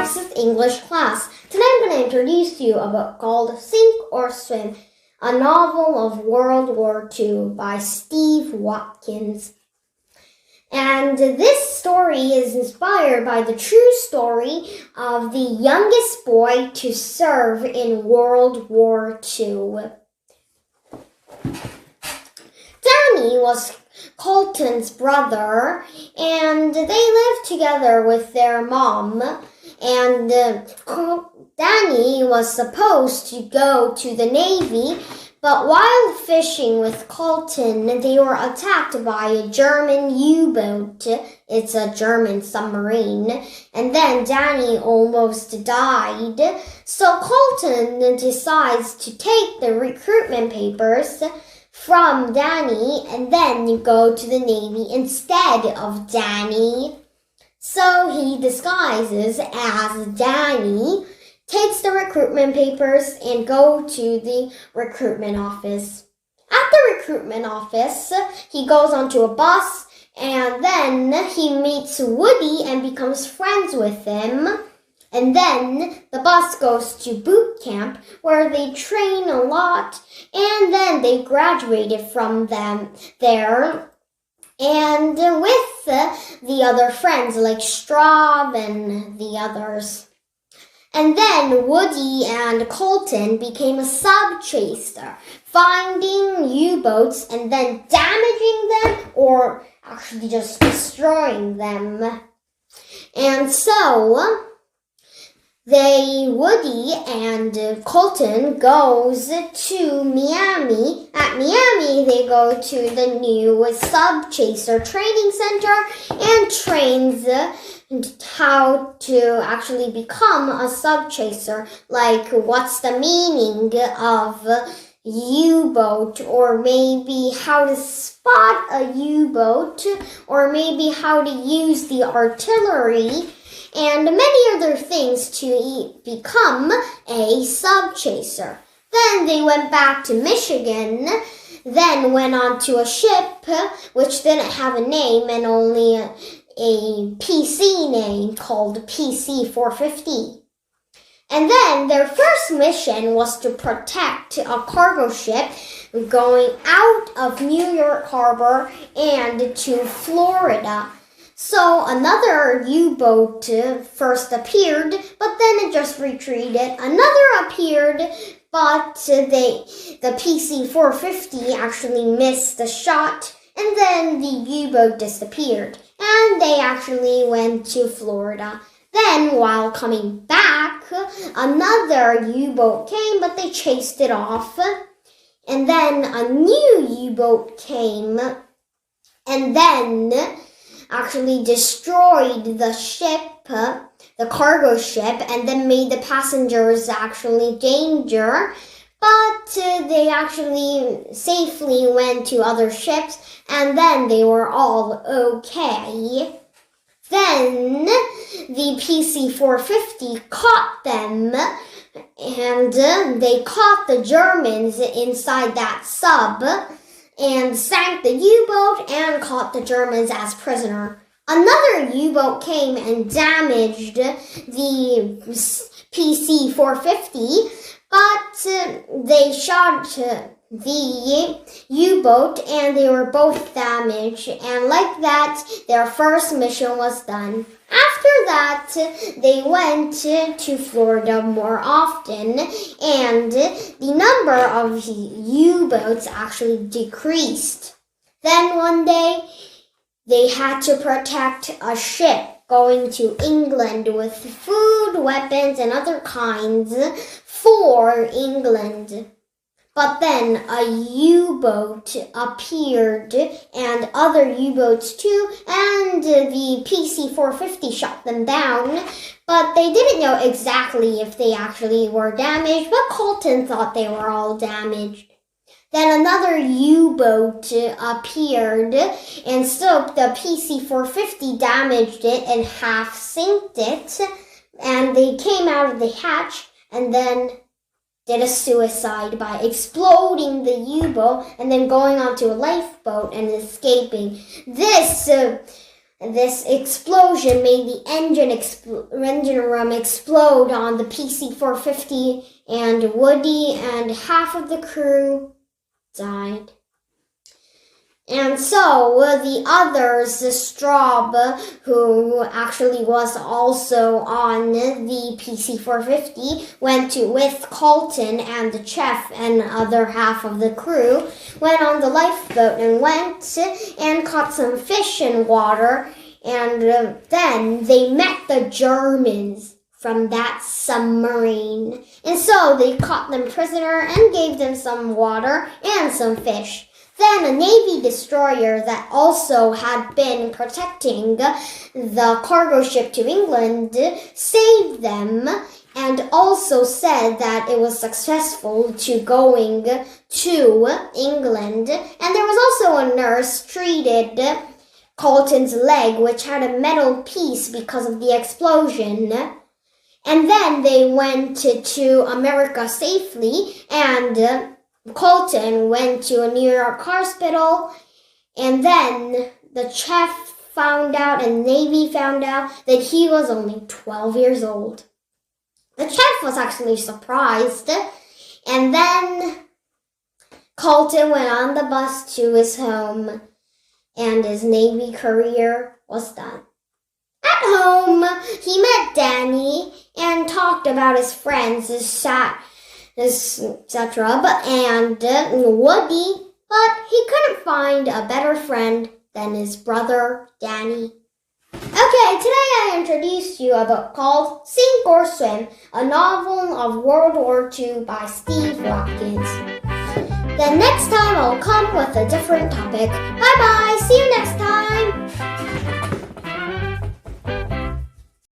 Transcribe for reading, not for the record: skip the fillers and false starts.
Subchaser English class. Today I'm going to introduce to you a book called Sink or Swim, a novel of World War II by Steve Watkins. And this story is inspired by the true story of the youngest boy to serve in World War II. Danny was Colton's brother, and they lived together with their mom. And Danny was supposed to go to the Navy, but while fishing with Colton, they were attacked by a German U-boat. It's a German submarine. And then Danny almost died. So Colton decides to take the recruitment papers from Danny and then go to the Navy instead of Danny. So he disguises as Danny, takes the recruitment papers, and go to the recruitment office. At the recruitment office, he goes onto a bus, and then he meets Woody and becomes friends with him. And then the bus goes to boot camp, where they train a lot, and then they graduated from them there. And with the other friends like Straub and the others. And then Woody and Colton became a subchaser, finding U-boats and then damaging them or actually just destroying them. And so Woody and Colton goes to Miami. At Miami, they go to the new Subchaser Training Center and trains how to actually become a subchaser. Like, what's the meaning of U-boat, or maybe how to spot a U-boat, or maybe how to use the artillery, and many other things to become a subchaser. Then they went back to Michigan, then went on to a ship which didn't have a name and only a PC name called PC-450. And then their first mission was to protect a cargo ship going out of New York Harbor and to Florida. So another U-boat first appeared, but then it just retreated. Another appeared, but the PC-450 actually missed the shot, and then the U-boat disappeared. And they actually went to Florida. Then, while coming back, another U-boat came, but they chased it off. And then a new U-boat came, and then actually destroyed the ship, the cargo ship, and then made the passengers actually danger. But they actually safely went to other ships, and then they were all okay. Then the PC-450 caught them, and they caught the Germans inside that sub, and sank the U-boat and caught the Germans as prisoner. Another U-boat came and damaged the PC-450, but they shot the U-boat and they were both damaged. And like that, their first mission was done. After that, they went to Florida more often, and the number of U-boats actually decreased. Then one day, they had to protect a ship going to England with food, weapons, and other kinds for England. But then a U-boat appeared, and other U-boats too, and the PC-450 shot them down. But they didn't know exactly if they actually were damaged, but Colton thought they were all damaged. Then another U-boat appeared, and so the PC-450 damaged it and half-sinked it, and they came out of the hatch, and then did a suicide by exploding the U-boat and then going onto a lifeboat and escaping. This this explosion made the engine room explode on the PC-450, and Woody and half of the crew died. And so the others, Straub, who actually was also on the PC-450, went with Colton and the chef and other half of the crew, went on the lifeboat and went and caught some fish in water, and then they met the Germans from that submarine. And so they caught them prisoner and gave them some water and some fish. Then a Navy destroyer that also had been protecting the cargo ship to England saved them and also said that it was successful to going to England. And there was also a nurse treated Colton's leg, which had a metal piece because of the explosion. And then they went to America safely, and Colton went to a New York hospital, and then the chef found out and Navy found out that he was only 12 years old. The chef was actually surprised, and then Colton went on the bus to his home, and his Navy career was done. At home, he met Danny and talked about his friends, etc. and Woody, but he couldn't find a better friend than his brother Danny. Okay, today I introduced you a book called Sink or Swim, a novel of World War II by Steve Watkins. Then next time I'll come with a different topic. Bye bye!